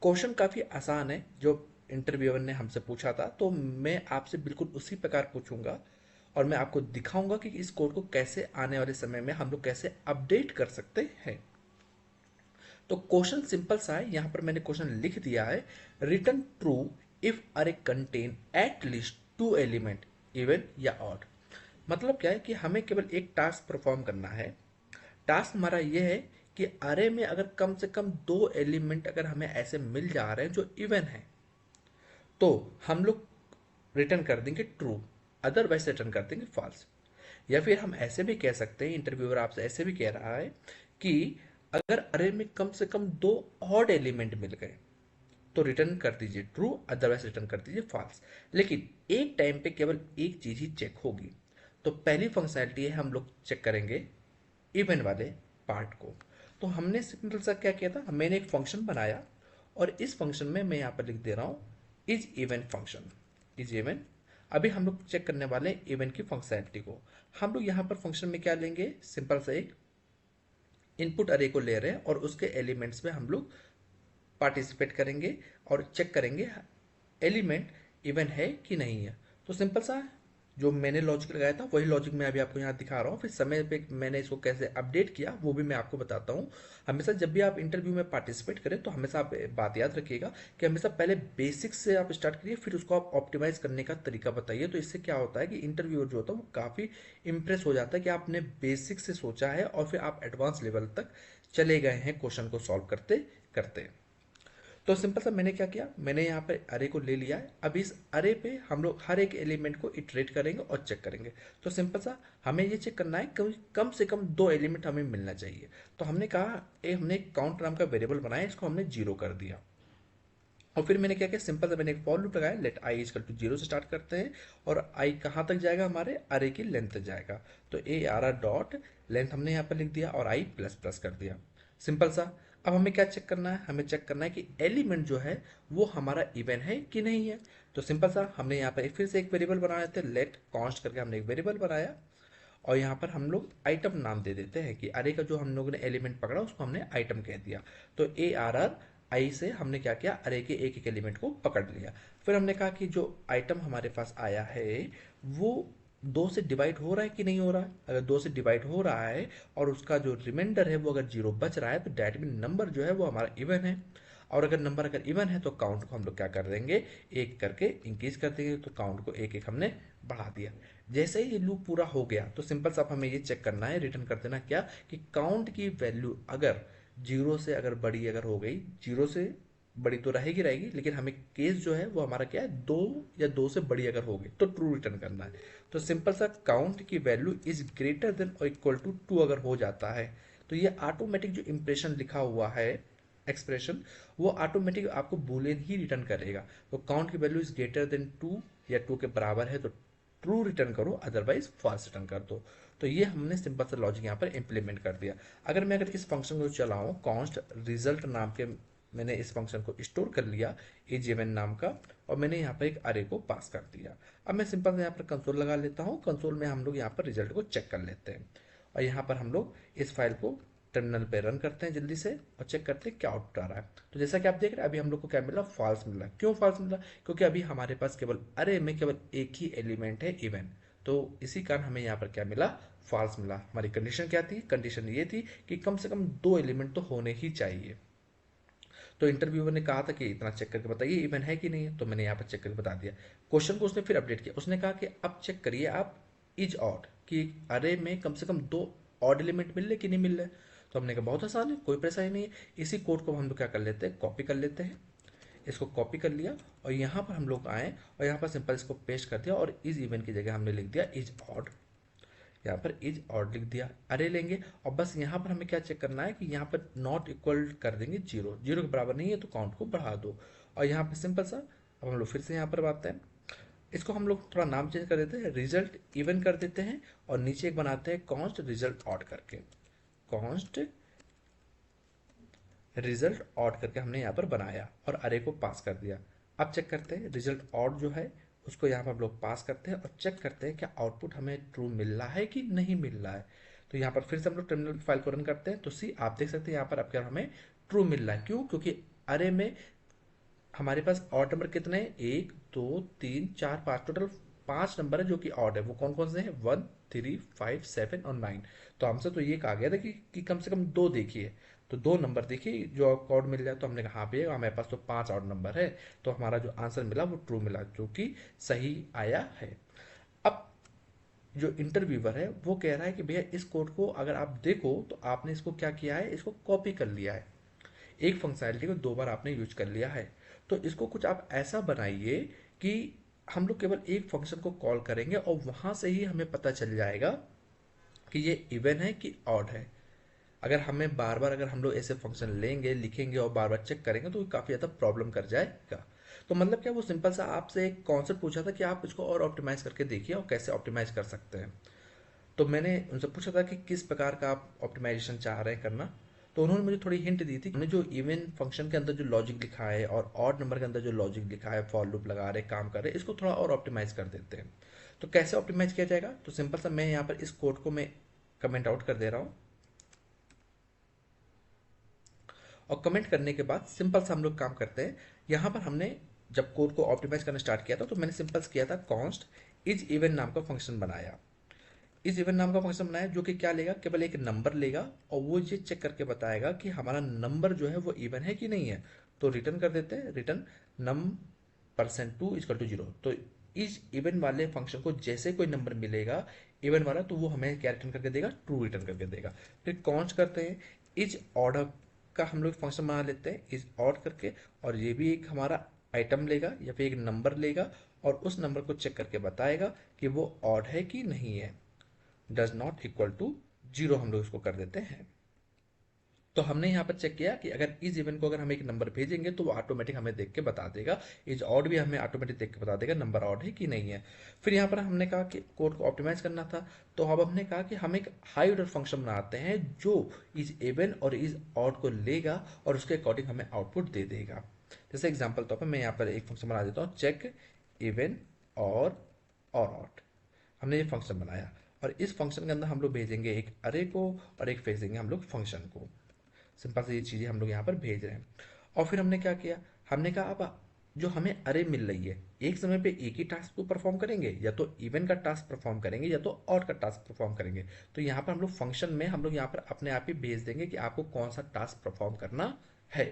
Question काफ़ी आसान है जो इंटरव्यूअर ने हमसे पूछा था, तो मैं आपसे बिल्कुल उसी प्रकार पूछूंगा और मैं आपको दिखाऊंगा कि इस कोड को कैसे आने वाले समय में हम लोग कैसे अपडेट कर सकते हैं। तो क्वेश्चन सिंपल सा है, यहां पर मैंने क्वेश्चन लिख दिया है, return true if array contain at least two element, even या ऑड। मतलब क्या है कि हमें केवल एक टास्क परफॉर्म करना है। टास्क हमारा यह है कि अरे में अगर कम से कम दो एलिमेंट अगर हमें ऐसे मिल जा रहे हैं जो इवन है, तो हम लोग रिटर्न कर देंगे ट्रू, अदरवाइज रिटर्न कर देंगे फॉल्स। या फिर हम ऐसे भी कह सकते हैं, इंटरव्यूअर आपसे ऐसे भी कह रहा है कि अगर अरे में कम से कम दो ऑड एलिमेंट मिल गए तो रिटर्न कर दीजिए ट्रू, अदरवाइज रिटर्न कर दीजिए फॉल्स। लेकिन एक टाइम पे केवल एक चीज ही चेक होगी। तो पहली फंक्शनैलिटी है, हम लोग चेक करेंगे इवन वाले पार्ट को। तो हमने सिंपल सा क्या किया था, मैंने एक फंक्शन बनाया और इस फंक्शन में मैं यहाँ पर लिख दे रहा हूँ is even function, is even. अभी हम लोग चेक करने वाले हैं इवन की फंक्शनैलिटी को। हम लोग यहाँ पर फंक्शन में क्या लेंगे, सिंपल सा एक इनपुट अरे को ले रहे हैं और उसके एलिमेंट्स में हम लोग पार्टिसिपेट करेंगे और चेक करेंगे एलिमेंट इवन है कि नहीं है। तो सिंपल सा जो मैंने लॉजिक लगाया था वही लॉजिक मैं अभी आपको यहाँ दिखा रहा हूँ। फिर समय पे मैंने इसको कैसे अपडेट किया वो भी मैं आपको बताता हूँ। हमेशा जब भी आप इंटरव्यू में पार्टिसिपेट करें तो हमेशा आप बात याद रखिएगा कि हमेशा पहले बेसिक्स से आप स्टार्ट करिए, फिर उसको आप ऑप्टिमाइज करने का तरीका बताइए। तो इससे क्या होता है कि इंटरव्यूअर जो होता है वो काफ़ी इंप्रेस हो जाता है कि आपने बेसिक से सोचा है और फिर आप एडवांस लेवल तक चले गए हैं क्वेश्चन को सॉल्व करते करते। तो सिंपल सा मैंने क्या किया, मैंने यहाँ पे अरे को ले लिया है। अब इस अरे पे हम लोग हर एक एलिमेंट को इटरेट करेंगे और चेक करेंगे। तो सिंपल सा हमें ये चेक करना है कम कम से कम दो एलिमेंट हमें मिलना चाहिए। तो हमने कहा हमने एक काउंट नाम का वेरिएबल बनाया, इसको हमने जीरो कर दिया। और फिर मैंने क्या किया, सिंपल सा मैंने एक फॉर लूप लगाया, let I equal to zero से स्टार्ट करते हैं और आई कहाँ तक जाएगा, हमारे अरे की लेंथ तक जाएगा। तो A R R dot length हमने यहाँ पर लिख दिया और आई प्लस प्लस कर दिया। सिंपल सा। अब हमें क्या चेक करना है, हमें चेक करना है कि एलिमेंट जो है वो हमारा इवन है कि नहीं है। तो सिंपल सा हमने यहाँ पर फिर से एक वेरिएबल बना देते हैं, लेट कॉन्स्ट करके हमने एक वेरिएबल बनाया और यहाँ पर हम लोग आइटम नाम दे देते हैं कि अरे का जो हम लोगों ने एलिमेंट पकड़ा उसको हमने आइटम कह दिया। तो ए आर आर आई से हमने क्या किया, अरे के एक एक एलिमेंट को पकड़ लिया। फिर हमने कहा कि जो आइटम हमारे पास आया है वो दो से डिवाइड हो रहा है कि नहीं हो रहा है। अगर दो से डिवाइड हो रहा है और उसका जो रिमाइंडर है वो अगर जीरो बच रहा है तो डैट मीन नंबर जो है वो हमारा इवन है। और अगर नंबर अगर इवन है तो काउंट को हम लोग क्या कर देंगे, एक करके इंक्रीज कर देंगे। तो काउंट को एक एक हमने बढ़ा दिया। जैसे ही ये लूप पूरा हो गया तो सिंपल सा हमें ये चेक करना है, रिटर्न कर देना क्या, कि काउंट की वैल्यू अगर जीरो से अगर बड़ी अगर हो गई, जीरो से बड़ी तो रहेगी रहेगी, लेकिन हमें केस जो है वो हमारा क्या है, दो या दो से बड़ी अगर हो गई तो ट्रू रिटर्न करना है। तो सिंपल सा काउंट की वैल्यू इज ग्रेटर देन और इक्वल टू टू अगर हो जाता है तो ये ऑटोमेटिक जो इंप्रेशन लिखा हुआ है एक्सप्रेशन, वो ऑटोमेटिक आपको बूलियन ही रिटर्न करेगा। तो काउंट की value is greater than two या टू के बराबर है तो ट्रू रिटर्न करो, अदरवाइज फॉल्स रिटर्न कर दो। तो ये हमने सिंपल सा लॉजिक यहाँ पर इंप्लीमेंट कर दिया। अगर इस फंक्शन को चलाऊं, कॉन्स्ट रिजल्ट नाम के मैंने इस फंक्शन को स्टोर कर लिया एज इवन नाम का, और मैंने यहाँ पर एक अरे को पास कर दिया। अब मैं सिंपल से यहाँ पर कंसोल लगा लेता हूँ, कंसोल में हम लोग यहाँ पर रिजल्ट को चेक कर लेते हैं। और यहाँ पर हम लोग इस फाइल को टर्मिनल पे रन करते हैं जल्दी से और चेक करते हैं क्या आउटपुट आ रहा है। तो जैसा कि आप देख रहे हैं अभी हम लोग को क्या मिला, फॉल्स मिला। क्यों फॉल्स मिला, क्योंकि अभी हमारे पास केवल अरे में केवल एक ही एलिमेंट है इवन। तो इसी कारण हमें यहाँ पर क्या मिला, फॉल्स मिला। हमारी कंडीशन क्या थी, कंडीशन ये थी कि कम से कम दो एलिमेंट तो होने ही चाहिए। तो इंटरव्यूअर ने कहा था कि इतना चेक करके बताइए इवन है कि नहीं है, तो मैंने यहाँ पर चेक करके बता दिया। क्वेश्चन को उसने फिर अपडेट किया, उसने कहा कि अब चेक करिए आप इज ऑड, कि अरे में कम से कम दो ऑड एलिमेंट मिल रहे कि नहीं मिल रहे। तो हमने कहा बहुत आसान है, कोई परेशानी नहीं है। इसी कोड को हम लोग क्या कर लेते हैं, कॉपी कर लेते हैं। इसको कॉपी कर लिया और यहाँ पर हम लोग आए और यहाँ पर सिंपल इसको पेस्ट कर दिया और इज इवन की जगह हमने लिख दिया इज ऑड। यहाँ पर इज ऑड लिख दिया, अरे लेंगे और बस यहाँ पर हमें क्या चेक करना है कि यहाँ पर नॉट इक्वल कर देंगे जीरो, जीरो के बराबर नहीं है तो काउंट को बढ़ा दो। और यहाँ पर सिंपल सा अब हम लोग फिर से यहाँ पर आते हैं, इसको हम लोग थोड़ा नाम चेंज कर देते हैं, रिजल्ट इवन कर देते हैं और नीचे एक बनाते हैं कॉन्स्ट रिजल्ट ऑड करके, कॉन्स्ट रिजल्ट ऑड करके हमने यहाँ पर बनाया और अरे को पास कर दिया। अब चेक करते हैं रिजल्ट ऑड जो है उसको यहाँ पर हम लोग पास करते हैं और चेक करते हैं क्या आउटपुट हमें ट्रू मिल रहा है कि नहीं मिल रहा है। तो यहाँ पर फिर से हम लोग टर्मिनल फाइल को रन करते हैं तो सी आप देख सकते हैं यहाँ पर अब क्या हमें ट्रू मिल रहा है। क्यों, क्योंकि अरे में हमारे पास ऑड नंबर कितने हैं? 1 2 3 4 5, टोटल 5 नंबर है जो कि ऑड है। वो कौन कौन से हैं? 1 3 5 7 और 9। तो हमसे तो ये कहा गया था कि कम से कम दो देखिए, तो दो नंबर देखिए जो आपको ऑड मिल जाए। तो हमने कहा हाँ भैया हमारे पास तो 5 ऑड नंबर है। तो हमारा जो आंसर मिला वो ट्रू मिला, जो कि सही आया है। अब जो इंटरव्यूअर है वो कह रहा है कि भैया इस कोड को अगर आप देखो तो आपने इसको क्या किया है, इसको कॉपी कर लिया है, एक फंक्शनैलिटी को दो बार आपने यूज कर लिया है। तो इसको कुछ आप ऐसा बनाइए कि हम लोग केवल एक फंक्शन को कॉल करेंगे और वहां से ही हमें पता चल जाएगा कि ये इवन है कि ऑड है। अगर हमें बार बार अगर हम लोग ऐसे फंक्शन लेंगे लिखेंगे और बार बार चेक करेंगे तो काफी ज्यादा प्रॉब्लम कर जाएगा। तो मतलब क्या, वो सिंपल सा आपसे एक कॉन्सेप्ट पूछा था कि आप इसको और ऑप्टिमाइज करके देखिए और कैसे ऑप्टिमाइज कर सकते हैं। तो मैंने उनसे पूछा था कि किस प्रकार का आप ऑप्टिमाइजेशन चाह रहे हैं करना। तो उन्होंने मुझे थोड़ी हिंट दी थी। हमने जो इवन फंक्शन के अंदर जो लॉजिक लिखा है और ऑड नंबर के अंदर जो लॉजिक लिखा है, फॉर लूप लगा रहे काम कर रहे, इसको थोड़ा और ऑप्टिमाइज कर देते हैं। तो कैसे ऑप्टिमाइज किया जाएगा? तो सिंपल सा मैं यहाँ पर इस कोड को मैं कमेंट आउट कर दे रहा हूँ, और कमेंट करने के बाद सिंपल सा हम लोग काम करते हैं। यहाँ पर हमने जब कोड को ऑप्टिमाइज करना स्टार्ट किया था तो मैंने सिंपल किया था कॉन्स्ट इज इवन नाम का फंक्शन बनाया। इस इवन नाम का फंक्शन बनाया जो कि क्या लेगा, केवल एक नंबर लेगा और वो ये चेक करके बताएगा कि हमारा नंबर जो है वो इवन है कि नहीं है। तो रिटर्न कर देते हैं, रिटर्न नम %2 = 0। तो इस इवन वाले फंक्शन को जैसे कोई नंबर मिलेगा इवन वाला, तो वो हमें क्या रिटर्न करके देगा? ट्रू रिटर्न करके देगा। फिर कॉन्स्ट करते हैं, इज ऑर्डर का हम लोग फंक्शन बना लेते हैं इज ऑड करके, और ये भी एक हमारा आइटम लेगा या फिर एक नंबर लेगा और उस नंबर को चेक करके बताएगा कि वो ऑड है कि नहीं है। डज नॉट इक्वल टू 0 हम लोग इसको कर देते हैं। तो हमने यहाँ पर चेक किया कि अगर इस इवेंट को अगर हम एक नंबर भेजेंगे तो वो ऑटोमेटिक हमें देख के बता देगा, इज ऑड भी हमें ऑटोमेटिक देख के बता देगा नंबर ऑड है कि नहीं है। फिर यहाँ पर हमने कहा कि कोड को ऑप्टिमाइज करना था, तो अब हमने कहा कि हम एक हाई ऑर्डर फंक्शन बनाते हैं जो इज इवन और इज ऑड को लेगा और उसके अकॉर्डिंग हमें आउटपुट दे देगा। जैसे एग्जाम्पल तौर पर मैं यहाँ पर एक फंक्शन बना देता हूँ, चेक इवन और ऑड। हमने ये फंक्शन बनाया और इस फंक्शन के अंदर हम लोग भेजेंगे एक अरे को और एक भेजेंगे हम लोग फंक्शन को। सिंपल से ये चीजें हम लोग यहाँ पर भेज रहे हैं। और फिर हमने क्या किया, हमने कहा अब जो हमें अरे मिल रही है एक समय पे एक ही टास्क को परफॉर्म करेंगे, या तो इवन का टास्क परफॉर्म करेंगे या तो ऑड का टास्क परफॉर्म करेंगे। तो यहाँ पर हम लोग फंक्शन में हम लोग यहाँ पर अपने आप ही भेज देंगे कि आपको कौन सा टास्क परफॉर्म करना है।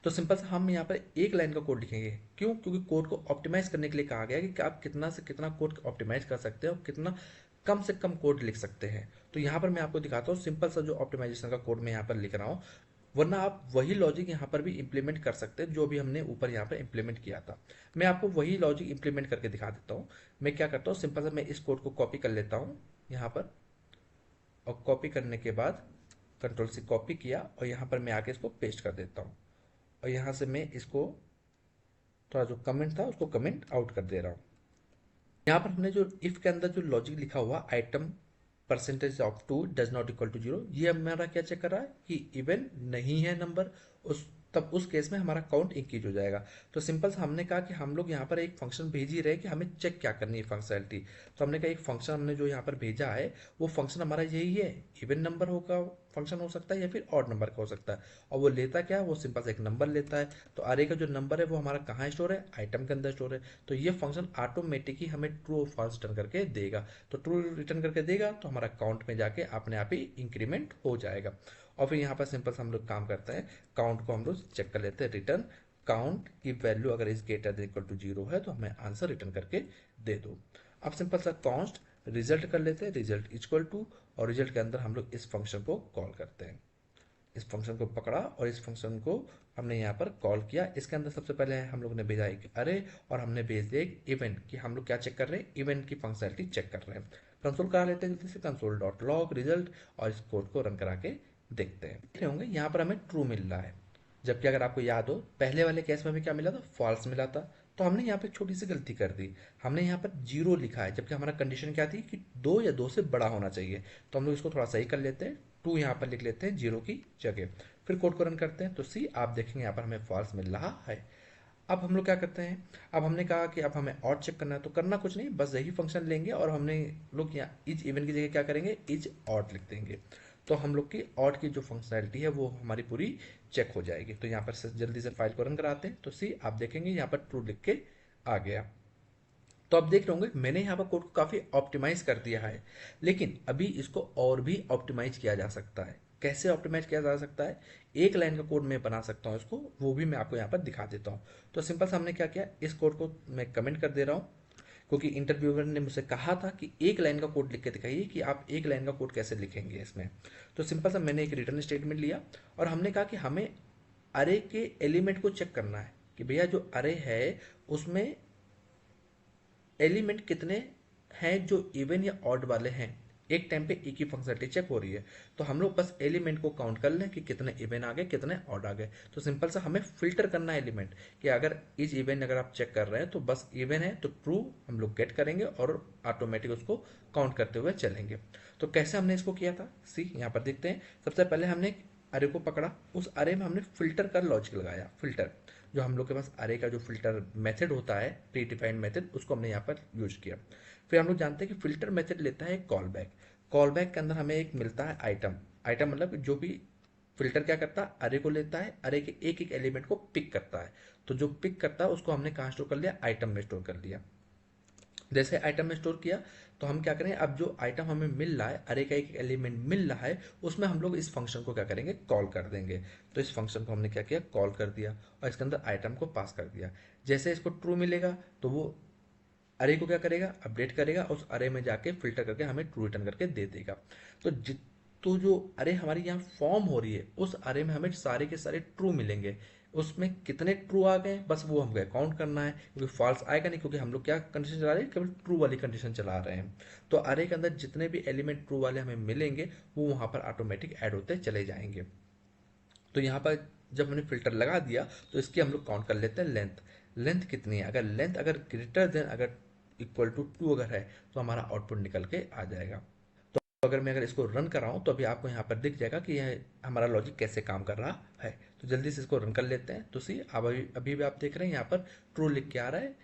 तो सिंपल सा हम यहाँ पर एक लाइन का कोड लिखेंगे। क्यों? क्योंकि कोड को ऑप्टिमाइज करने के लिए कहा गया है कि आप कितना से कितना कोड ऑप्टिमाइज कर सकते हैं और कितना कम से कम कोड लिख सकते हैं। तो यहाँ पर मैं आपको दिखाता हूँ सिंपल सा जो ऑप्टिमाइजेशन का कोड मैं यहाँ पर लिख रहा हूँ, वरना आप वही लॉजिक यहाँ पर भी इंप्लीमेंट कर सकते हैं जो भी हमने ऊपर यहाँ पर इंप्लीमेंट किया था। मैं आपको वही लॉजिक इंप्लीमेंट करके दिखा देता हूँ। मैं क्या करता हूँ, सिंपल सा मैं इस कोड को कॉपी कर लेता हूँ यहाँ पर, और कॉपी करने के बाद कंट्रोल से कॉपी किया और यहाँ पर मैं आके इसको पेस्ट कर देता हूँ। और यहाँ से मैं इसको थोड़ा जो कमेंट था उसको कमेंट आउट कर दे रहा हूँ। यहाँ पर हमने जो इफ के अंदर जो लॉजिक लिखा हुआ item %2 does not equal to 0, ये हमारा क्या चेक कर रहा है कि इवन नहीं है नंबर। उस तब उस केस में हमारा काउंट इंक्रीज हो जाएगा। तो सिंपल सा हमने कहा कि हम लोग यहाँ पर एक फंक्शन भेज ही रहे कि हमें चेक क्या करनी है फंक्शनैलिटी। तो हमने कहा एक फंक्शन हमने जो यहाँ पर भेजा है वो फंक्शन हमारा यही है, इवन नंबर होगा फंक्शन हो सकता है या फिर ऑड नंबर का हो सकता है। और वो लेता क्या है, वो सिंपल सा एक नंबर लेता है। तो अरे का जो नंबर है वो हमारा कहाँ स्टोर है, आइटम के अंदर स्टोर है। तो ये फंक्शन ऑटोमेटिक ही हमें ट्रू और फॉल्स रिटर्न करके देगा। तो ट्रू रिटर्न करके देगा तो हमारा काउंट में जाके अपने आप ही इंक्रीमेंट हो जाएगा। और फिर यहाँ पर सिंपल से हम लोग काम करते हैं, काउंट को हम लोग चेक कर लेते हैं, रिटर्न काउंट की वैल्यू अगर is greater than equal to 0 है तो हमें आंसर रिटर्न करके दे दो। अब सिंपल सा कॉन्स्ट रिजल्ट कर लेते हैं, रिजल्ट इक्वल टू, और रिजल्ट के अंदर हम लोग इस फंक्शन को कॉल करते हैं। इस फंक्शन को पकड़ा और इस फंक्शन को हमने यहाँ पर कॉल किया। इसके अंदर सबसे पहले हम लोग ने भेजा एक अरे और हमने भेज दिया एक इवेंट कि हम लोग क्या चेक कर रहे हैं, इवेंट की फंक्शनलिटी चेक कर रहे हैं। कंसोल करा लेते हैं जल्दी से, कंसोल डॉट लॉग रिजल्ट, और इस कोड को रन करा के देखते हैं। देख रहे होंगे यहाँ पर हमें ट्रू मिल रहा है, जबकि अगर आपको याद हो पहले वाले केस में हमें क्या मिला था, फॉल्स मिला था। तो हमने यहाँ पे छोटी सी गलती कर दी, हमने यहाँ पर 0 लिखा है जबकि हमारा कंडीशन क्या थी कि 2 या 2 से बड़ा होना चाहिए। तो हम लोग इसको थोड़ा सही कर लेते हैं, 2 यहाँ पर लिख लेते हैं 0 की जगह। फिर कोड को रन करते हैं तो सी आप देखेंगे यहाँ पर हमें फॉल्स मिल रहा है। अब हम लोग क्या करते हैं, अब हमने कहा कि अब हमें और चेक करना है, तो करना कुछ नहीं, बस यही फंक्शन लेंगे और हमने लोग यहाँ इज इवन की जगह क्या करेंगे, इज ऑड लिख देंगे। तो हम लोग की ऑड की जो फंक्शनैलिटी है वो हमारी पूरी चेक हो जाएगी। तो यहाँ पर जल्दी से फाइल को रन कराते हैं। तो सी आप देखेंगे यहाँ पर ट्रू लिख के आ गया। तो आप देख रहे होंगे मैंने यहाँ पर कोड को काफ़ी ऑप्टिमाइज कर दिया है, लेकिन अभी इसको और भी ऑप्टिमाइज किया जा सकता है। कैसे ऑप्टिमाइज किया जा सकता है? एक लाइन का कोड मैं बना सकता हूँ इसको, वो भी मैं आपको यहाँ पर दिखा देता हूँ। तो सिंपल सा हमने क्या किया, इस कोड को मैं कमेंट कर दे रहा हूँ, क्योंकि इंटरव्यूअर ने मुझसे कहा था कि एक लाइन का कोड लिख के दिखाइए कि आप एक लाइन का कोड कैसे लिखेंगे इसमें। तो सिंपल सा मैंने एक रिटर्न स्टेटमेंट लिया और हमने कहा कि हमें अरे के एलिमेंट को चेक करना है कि भैया जो अरे है उसमें एलिमेंट कितने हैं जो इवन या ऑड वाले हैं। एक टाइम पे एक ही फंक्शनलिटी चेक हो रही है, तो हम लोग बस एलिमेंट को काउंट कर लें कि कितने इवन आ गए कितने ऑड आ गए। तो सिंपल सा हमें फिल्टर करना है एलिमेंट कि अगर इस इवन अगर आप चेक कर रहे हैं तो बस इवन है तो ट्रू हम लोग गेट करेंगे और ऑटोमेटिक उसको काउंट करते हुए चलेंगे। तो कैसे हमने इसको किया था, सी यहाँ पर देखते हैं। सबसे पहले हमने एक अरे को पकड़ा, उस अरे में हमने फिल्टर का लॉजिक लगाया। फिल्टर जो हम लोग के पास अरे का जो फिल्टर मेथड होता है, प्री डिफाइंड मेथड, उसको हमने यहाँ पर यूज किया। फिर हम लोग जानते हैं कि फिल्टर मेथड लेता है कॉल बैक। कॉल बैक के अंदर हमें एक मिलता है आइटम। आइटम मतलब जो भी फिल्टर क्या करता है, अरे को लेता है, अरे के एक एक एलिमेंट को पिक करता है। तो जो पिक करता है उसको हमने कहाँ स्टोर कर लिया, आइटम में स्टोर कर लिया। जैसे आइटम में स्टोर किया तो हम क्या करें, अब जो आइटम हमें मिल रहा है, अरे का एक एलिमेंट मिल रहा है, उसमें हम लोग इस फंक्शन को क्या करेंगे, कॉल कर देंगे। तो इस फंक्शन को हमने क्या किया, कॉल कर दिया और इसके अंदर आइटम को पास कर दिया। जैसे इसको ट्रू मिलेगा तो वो अरे को क्या करेगा, अपडेट करेगा, उस अरे में जाके फिल्टर करके हमें ट्रू रिटर्न करके दे देगा। तो जित तो जो अरे हमारी यहाँ फॉर्म हो रही है उस अरे में हमें सारे के सारे ट्रू मिलेंगे। उसमें कितने ट्रू आ गए बस वो हमको काउंट करना है, क्योंकि फॉल्स आएगा नहीं, क्योंकि हम लोग क्या कंडीशन चला रहे हैं, केवल ट्रू वाली कंडीशन चला रहे हैं। तो अरे के अंदर जितने भी एलिमेंट ट्रू वाले हमें मिलेंगे वो वहां पर ऑटोमेटिक ऐड होते चले जाएंगे। तो यहाँ पर जब हमने फिल्टर लगा दिया तो इसकी हम लोग काउंट कर लेते हैं लेंथ। लेंथ कितनी है, अगर लेंथ अगर ग्रेटर देन अगर इक्वल टू 2 अगर है तो हमारा आउटपुट निकल के आ जाएगा। तो अगर मैं अगर इसको रन कर रहा हूँ तो अभी आपको यहाँ पर दिख जाएगा कि यह हमारा लॉजिक कैसे काम कर रहा है। तो जल्दी से इसको रन कर लेते हैं। तो सी अब अभी भी आप देख रहे हैं यहाँ पर ट्रू लिख के आ रहा है।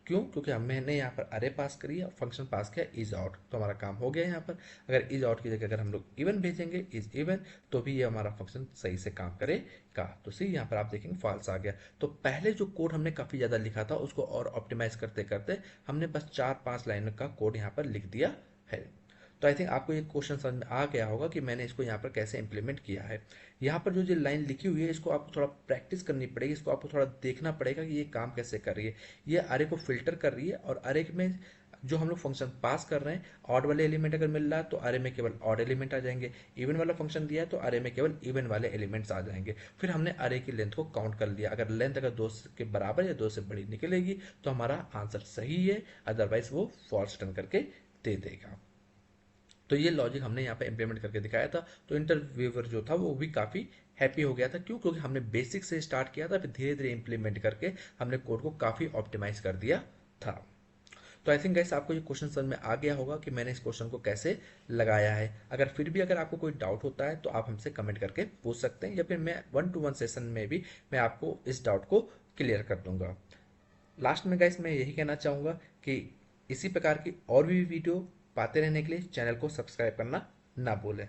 क्यों? क्योंकि मैंने यहाँ पर अरे पास करी है और फंक्शन पास किया इज आउट, तो हमारा काम हो गया। यहाँ पर अगर इज आउट की जगह अगर हम लोग इवन भेजेंगे इज इवन, तो भी ये हमारा फंक्शन सही से काम करेगा। तो सी यहाँ पर आप देखेंगे फॉल्स आ गया। तो पहले जो कोड हमने काफ़ी ज़्यादा लिखा था उसको और ऑप्टिमाइज करते करते हमने बस 4-5 लाइन का कोड यहाँ पर लिख दिया है। तो आई थिंक आपको ये क्वेश्चन समझ में आ गया होगा कि मैंने इसको यहाँ पर कैसे इंप्लीमेंट किया है। यहाँ पर जो लाइन लिखी हुई है इसको आपको थोड़ा प्रैक्टिस करनी पड़ेगी, इसको आपको थोड़ा देखना पड़ेगा कि ये काम कैसे कर रही है। ये अरे को फिल्टर कर रही है और अरे में जो हम लोग फंक्शन पास कर रहे हैं, ऑड वाले एलिमेंट अगर मिल रहा है तो अरे में केवल ऑड एलिमेंट आ जाएंगे, इवन वाला फंक्शन दिया है तो अरे में केवल इवन वाले एलिमेंट्स आ जाएंगे। फिर हमने अरे की लेंथ को काउंट कर लिया, अगर लेंथ अगर 2 के बराबर या 2 से बड़ी निकलेगी तो हमारा आंसर सही है, अदरवाइज वो फॉल्स रिटर्न करके दे देगा। तो ये लॉजिक हमने यहाँ पे इम्प्लीमेंट करके दिखाया था। तो इंटरव्यूअर जो था वो भी काफ़ी हैप्पी हो गया था। क्यों? क्योंकि हमने बेसिक से स्टार्ट किया था, फिर धीरे धीरे इंप्लीमेंट करके हमने कोड को काफ़ी ऑप्टिमाइज कर दिया था। तो आई थिंक गाइस आपको ये क्वेश्चन समझ में आ गया होगा कि मैंने इस क्वेश्चन को कैसे लगाया है। अगर फिर भी अगर आपको कोई डाउट होता है तो आप हमसे कमेंट करके पूछ सकते हैं, या फिर मैं 1-to-1 सेशन में भी मैं आपको इस डाउट को क्लियर कर दूंगा। लास्ट में गाइस मैं यही कहना चाहूँगा कि इसी प्रकार की और भी वीडियो पाते रहने के लिए चैनल को सब्सक्राइब करना ना भूलें।